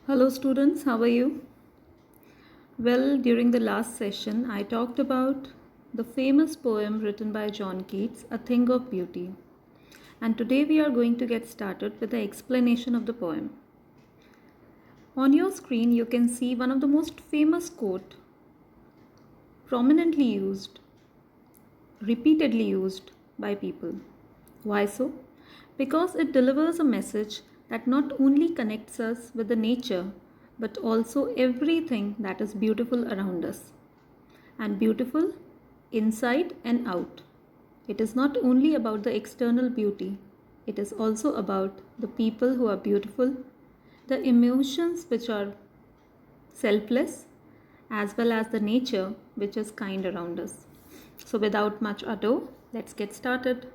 Hello students, how are you? Well, during the last session, I talked about the famous poem written by John Keats, A Thing of Beauty. And today we are going to get started with the explanation of the poem. On your screen, you can see one of the most famous quote, prominently used, repeatedly used by people. Why so? Because it delivers a message that not only connects us with the nature but also everything that is beautiful around us. And beautiful inside and out. It is not only about the external beauty, it is also about the people who are beautiful, the emotions which are selfless, as well as the nature which is kind around us. So, without much ado, let's get started.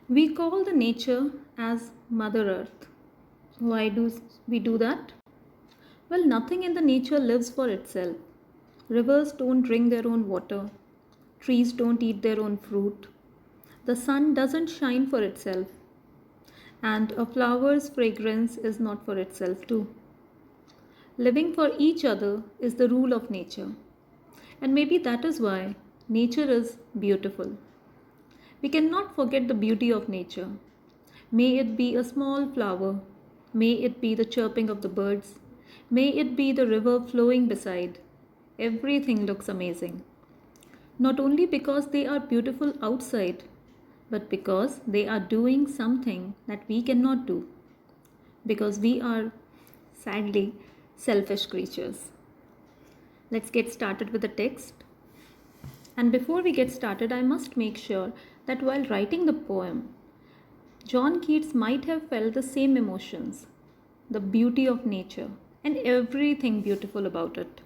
We call the nature as Mother Earth. Why do we do that? Well, nothing in the nature lives for itself. Rivers don't drink their own water. Trees don't eat their own fruit. The sun doesn't shine for itself. And a flower's fragrance is not for itself, too. Living for each other is the rule of nature. And maybe that is why nature is beautiful. We cannot forget the beauty of nature. May it be a small flower, may it be the chirping of the birds, may it be the river flowing beside. Everything looks amazing. Not only because they are beautiful outside, but because they are doing something that we cannot do. Because we are, sadly, selfish creatures. Let's get started with the text. And before we get started, I must make sure that while writing the poem, John Keats might have felt the same emotions, the beauty of nature, and everything beautiful about it.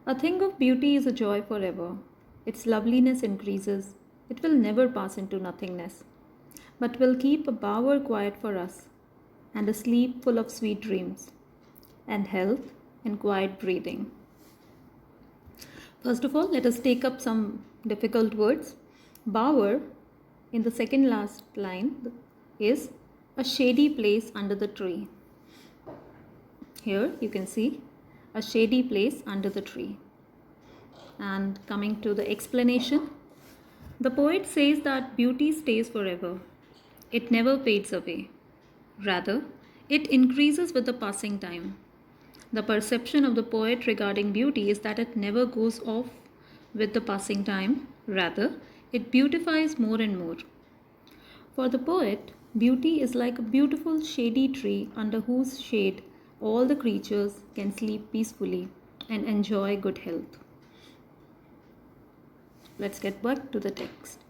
A thing of beauty is a joy forever. Its loveliness increases. It will never pass into nothingness, but will keep a bower quiet for us, and a sleep full of sweet dreams, and health and quiet breathing. First of all, let us take up some difficult words. Bower, in the second last line, is a shady place under the tree. Here you can see a shady place under the tree. And coming to the explanation, the poet says that beauty stays forever. It never fades away. Rather, it increases with the passing time. The perception of the poet regarding beauty is that it never goes off with the passing time. Rather, it beautifies more and more. For the poet, beauty is like a beautiful shady tree under whose shade all the creatures can sleep peacefully and enjoy good health. Let's get back to the text.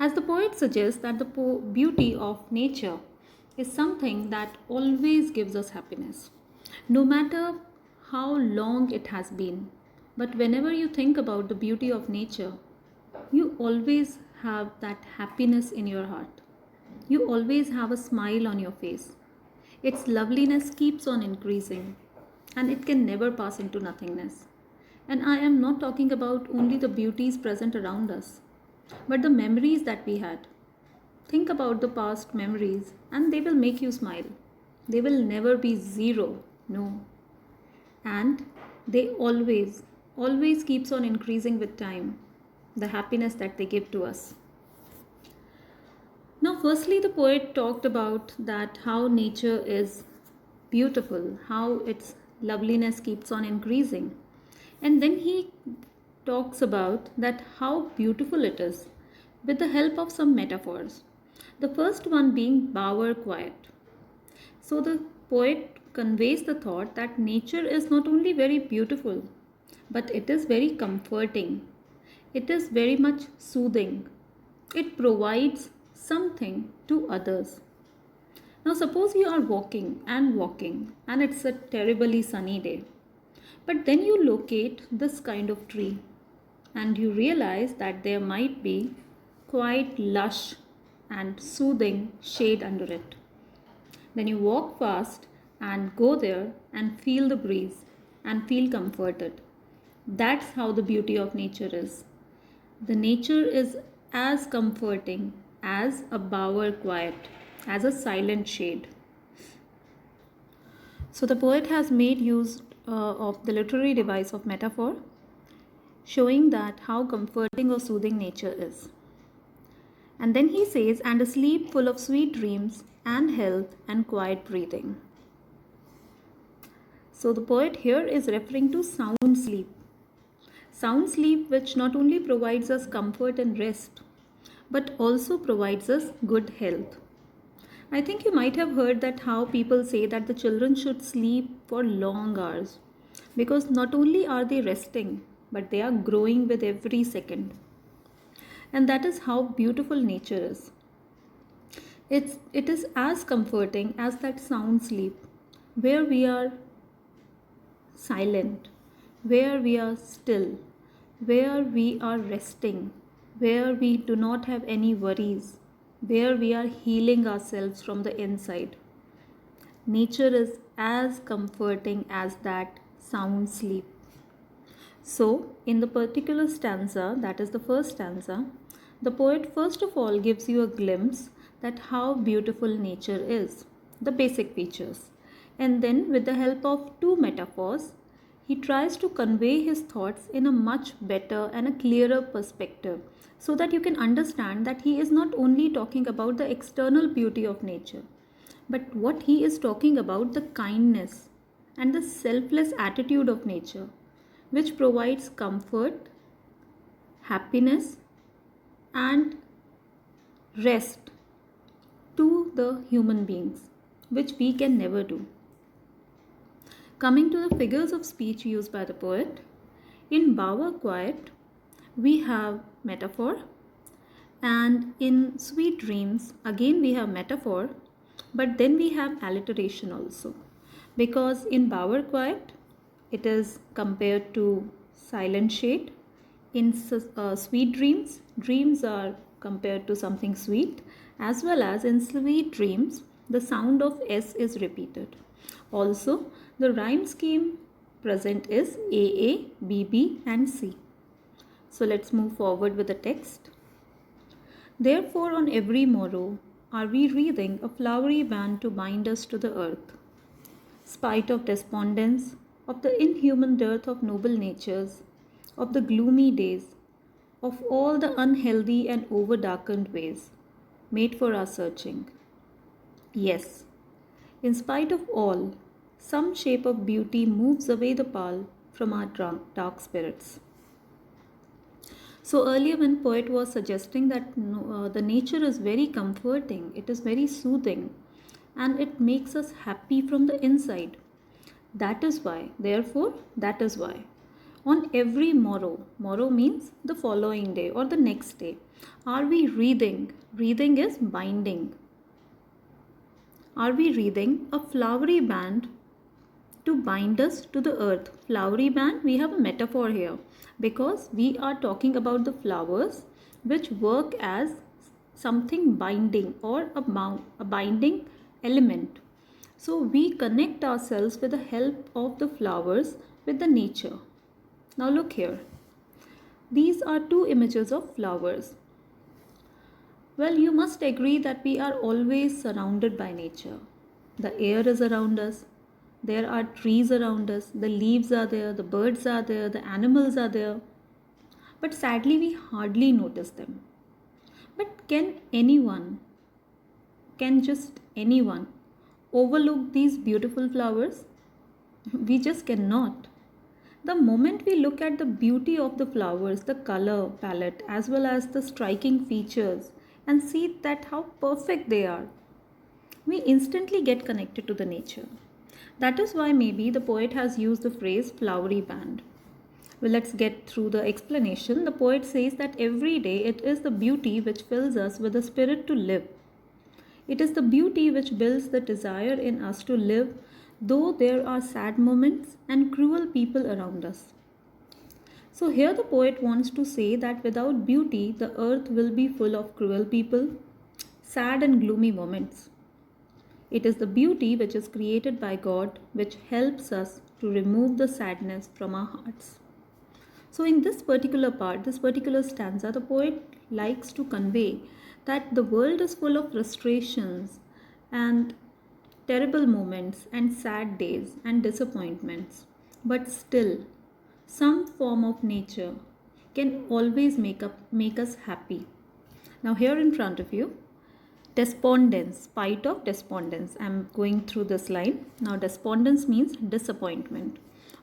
As the poet suggests that the beauty of nature is something that always gives us happiness, no matter how long it has been. But whenever you think about the beauty of nature, you always have that happiness in your heart. You always have a smile on your face. Its loveliness keeps on increasing and it can never pass into nothingness. And I am not talking about only the beauties present around us, but the memories that we had. Think about the past memories and they will make you smile. They will never be zero, no. And they always keeps on increasing with time, the happiness that they give to us. Now, firstly, the poet talked about that how nature is beautiful, how its loveliness keeps on increasing. And then he talks about that how beautiful it is with the help of some metaphors. The first one being bower quiet. So the poet conveys the thought that nature is not only very beautiful, but it is very comforting. It is very much soothing. It provides something to others. Now, suppose you are walking and it's a terribly sunny day. But then you locate this kind of tree and you realize that there might be quite lush and soothing shade under it. Then you walk fast and go there and feel the breeze and feel comforted. That's how the beauty of nature is. The nature is as comforting as a bower quiet, as a silent shade. So the poet has made use of the literary device of metaphor, showing that how comforting or soothing nature is. And then he says, and a sleep full of sweet dreams and health and quiet breathing. So the poet here is referring to sound sleep. Sound sleep which not only provides us comfort and rest, but also provides us good health. I think you might have heard that how people say that the children should sleep for long hours, because not only are they resting, but they are growing with every second. And that is how beautiful nature is. It is as comforting as that sound sleep, where we are silent, where we are still, where we are resting, where we do not have any worries, where we are healing ourselves from the inside. Nature is as comforting as that sound sleep. So, in the particular stanza, that is the first stanza, the poet first of all gives you a glimpse that how beautiful nature is, the basic features. And then, with the help of two metaphors, he tries to convey his thoughts in a much better and a clearer perspective, so that you can understand that he is not only talking about the external beauty of nature, but what he is talking about, the kindness and the selfless attitude of nature, which provides comfort, happiness, and rest to the human beings, which we can never do. Coming to the figures of speech used by the poet, in bower quiet, we have metaphor, and in sweet dreams, again we have metaphor, but then we have alliteration also. Because in bower quiet, it is compared to silent shade. In sweet dreams, dreams are compared to something sweet, as well as in sweet dreams, the sound of S is repeated. Also, the rhyme scheme present is AA, BB, and C. So let's move forward with the text. Therefore, on every morrow are we wreathing a flowery band to bind us to the earth. Spite of despondence, of the inhuman dearth of noble natures, of the gloomy days, of all the unhealthy and over-darkened ways made for our searching. Yes, in spite of all, some shape of beauty moves away the pall from our dark spirits. So earlier when poet was suggesting that the nature is very comforting, it is very soothing, and it makes us happy from the inside. That is why, therefore, that is why. On every morrow, morrow means the following day or the next day, are we wreathing? Wreathing is binding. Are we wreathing a flowery band to bind us to the earth? Flowery band, we have a metaphor here because we are talking about the flowers which work as something binding or a binding element. So we connect ourselves with the help of the flowers with the nature. Now look here. These are two images of flowers. Well, you must agree that we are always surrounded by nature. The air is around us. There are trees around us. The leaves are there. The birds are there. The animals are there. But sadly, we hardly notice them. But can just anyone overlook these beautiful flowers? We just cannot. The moment we look at the beauty of the flowers, the color palette, as well as the striking features, and see that how perfect they are, we instantly get connected to the nature. That is why maybe the poet has used the phrase flowery band. Well, let's get through the explanation. The poet says that every day it is the beauty which fills us with the spirit to live. It is the beauty which builds the desire in us to live, though there are sad moments and cruel people around us. So here the poet wants to say that without beauty, the earth will be full of cruel people, sad and gloomy moments. It is the beauty which is created by God which helps us to remove the sadness from our hearts. So in this particular part, this particular stanza, the poet likes to convey that the world is full of frustrations and terrible moments and sad days and disappointments. But still, some form of nature can always make us happy. Now, here in front of you, despondence, spite of despondence. I'm going through this line. Now, despondence means disappointment.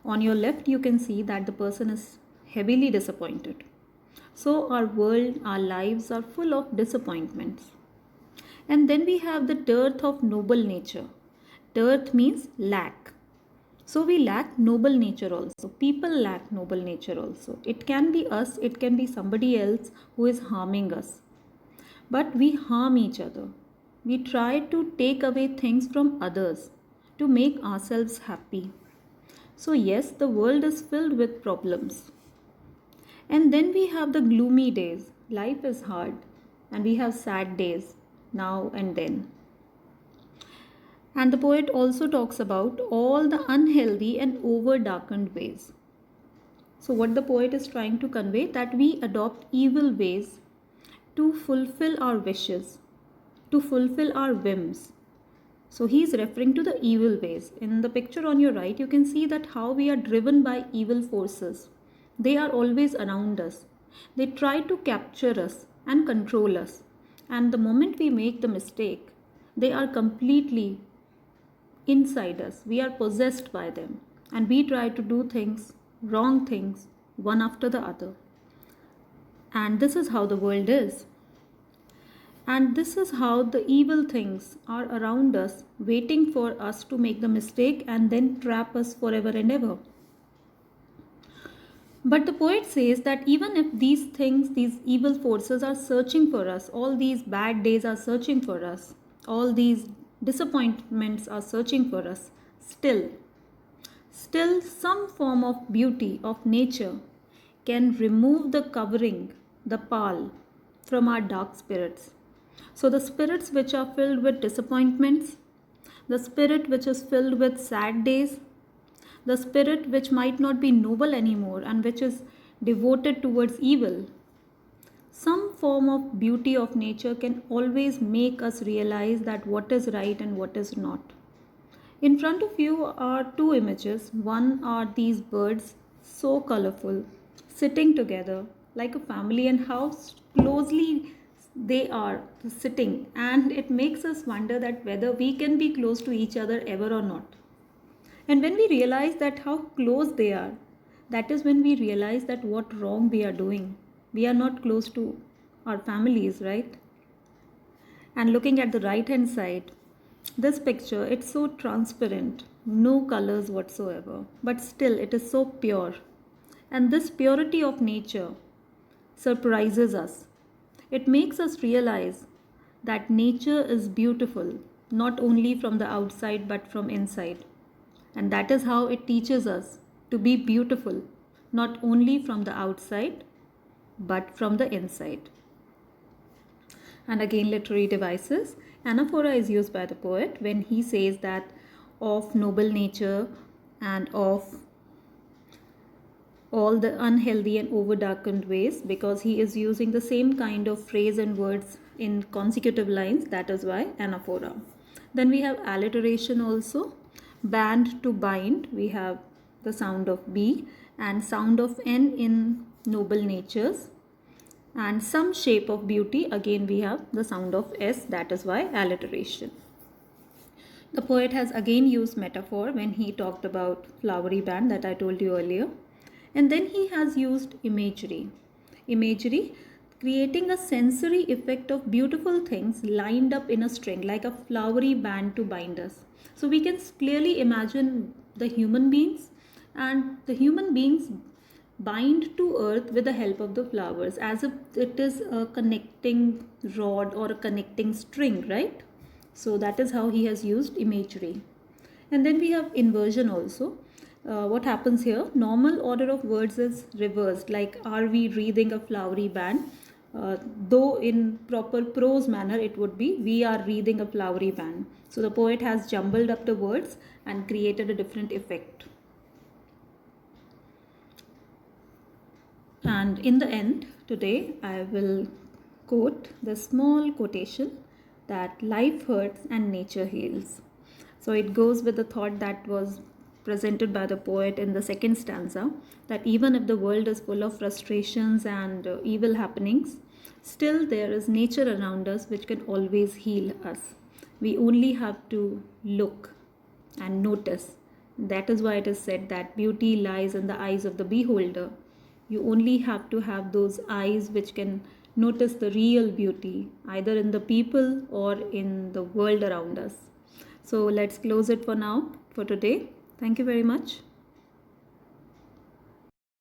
On your left, you can see that the person is heavily disappointed. So, our world, our lives are full of disappointments. And then we have the dearth of noble nature. Dearth means lack. So we lack noble nature also. People lack noble nature also. It can be us, it can be somebody else who is harming us. But we harm each other. We try to take away things from others to make ourselves happy. So, yes, the world is filled with problems. And then we have the gloomy days. Life is hard, and we have sad days now and then. And the poet also talks about all the unhealthy and over darkened ways. So, what the poet is trying to convey, that we adopt evil ways to fulfill our wishes, to fulfill our whims. So, he is referring to the evil ways. In the picture on your right, you can see that how we are driven by evil forces. They are always around us. They try to capture us and control us. And the moment we make the mistake, they are completely inside us. We are possessed by them. And we try to do things, wrong things, one after the other. And this is how the world is. And this is how the evil things are around us, waiting for us to make the mistake and then trap us forever and ever. But the poet says that even if these things, these evil forces are searching for us, all these bad days are searching for us, all these disappointments are searching for us, still some form of beauty of nature can remove the covering, the pall from our dark spirits. So the spirits which are filled with disappointments, the spirit which is filled with sad days, the spirit which might not be noble anymore and which is devoted towards evil, some form of beauty of nature can always make us realize that what is right and what is not. In front of you are two images. One are these birds, so colorful, sitting together like a family, and how closely they are sitting. And it makes us wonder that whether we can be close to each other ever or not. And when we realize that how close they are, that is when we realize that what wrong we are doing. We are not close to our families, right? And looking at the right hand side, this picture, it's so transparent, no colors whatsoever, but still it is so pure. And this purity of nature surprises us. It makes us realize that nature is beautiful, not only from the outside but from inside. And that is how it teaches us to be beautiful, not only from the outside but from the inside. And again, literary devices. Anaphora is used by the poet when he says that of noble nature and of all the unhealthy and over darkened ways, because he is using the same kind of phrase and words in consecutive lines. That is why anaphora. Then we have alliteration also. Band to bind, we have the sound of B and sound of N in noble natures. And some shape of beauty, again we have the sound of S, that is why alliteration. The poet has again used metaphor when he talked about flowery band that I told you earlier. And then he has used imagery. Imagery, creating a sensory effect of beautiful things lined up in a string like a flowery band to bind us. So we can clearly imagine the human beings, and the human beings bind to earth with the help of the flowers, as if it is a connecting rod or a connecting string, right? So that is how he has used imagery. And then we have inversion also. What happens here? Normal order of words is reversed, like are we reading a flowery band? Though in proper prose manner it would be we are reading a flowery band. So the poet has jumbled up the words and created a different effect. And in the end, today I will quote, the small quotation that life hurts and nature heals. So it goes with the thought that was presented by the poet in the second stanza, that even if the world is full of frustrations and evil happenings, still there is nature around us which can always heal us. We only have to look and notice. That is why it is said that beauty lies in the eyes of the beholder. You only have to have those eyes which can notice the real beauty, either in the people or in the world around us. So let's close it for now, for today. Thank you very much.